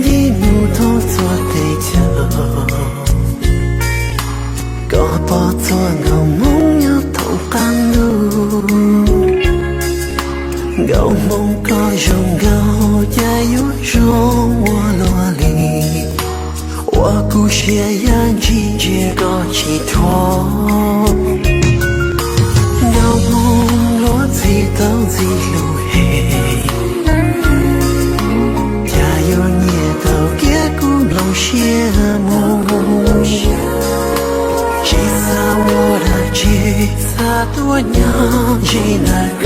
你目头做对焦，có bỏ做ngầu mong nhau thông can lu, ngầu mong có dùng ngầu ya yu rong wa lo li, wa cu xie yan chi chia có chỉ thua, ngầu mong lo gì tao gì lu he. Chia mong chỉ xa我的chỉ xa多年只那个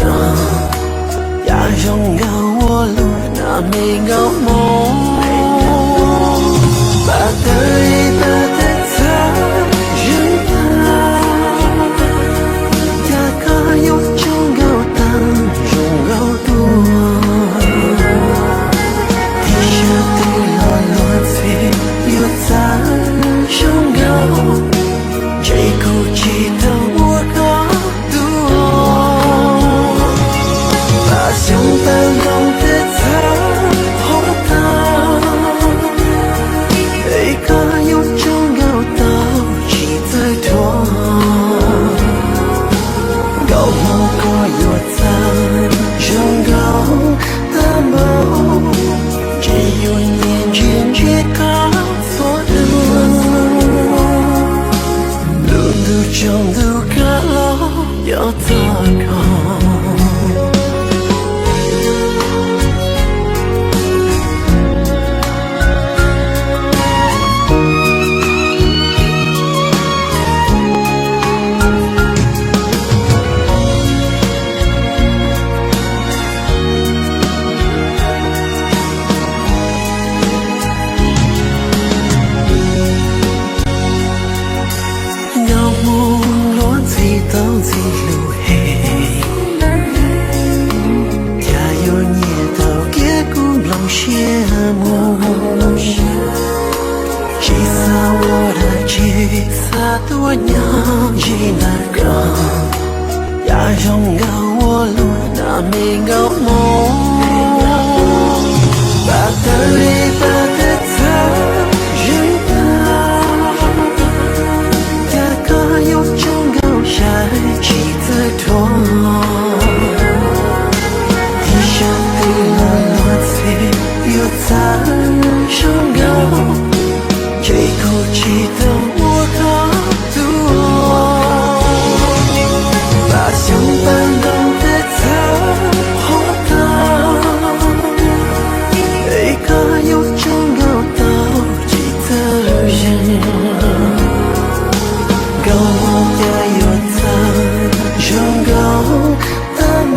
呀用个我路那没个梦把对的他人他呀个有种高档种高多在胸口，这口气的我高度，把想搬动的他好大，一个有种高到气在拖，高某个有在胸口的梦，只有年轻却高。trong đầu cả lo cho ta còn tao gì lưu hè cha yêu nhẹ tao kia cũng lòng chia mong chỉ xa我的chỉ xa多年只那个呀用个我路那没个梦把的里把的他人的呀个有种下起在拖，地上的落碎又在胸口，这口气的我高度，把想搬动的他好大，一个有种高到几的人，高的有。胸口的梦，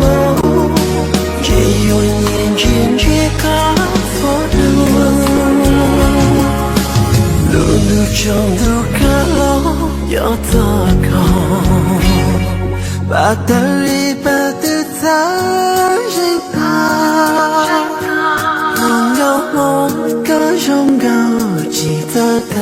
只有年轻却高错的路路中都看了要怎搞，把的里把的他人啊，能够梦个胸口记得的。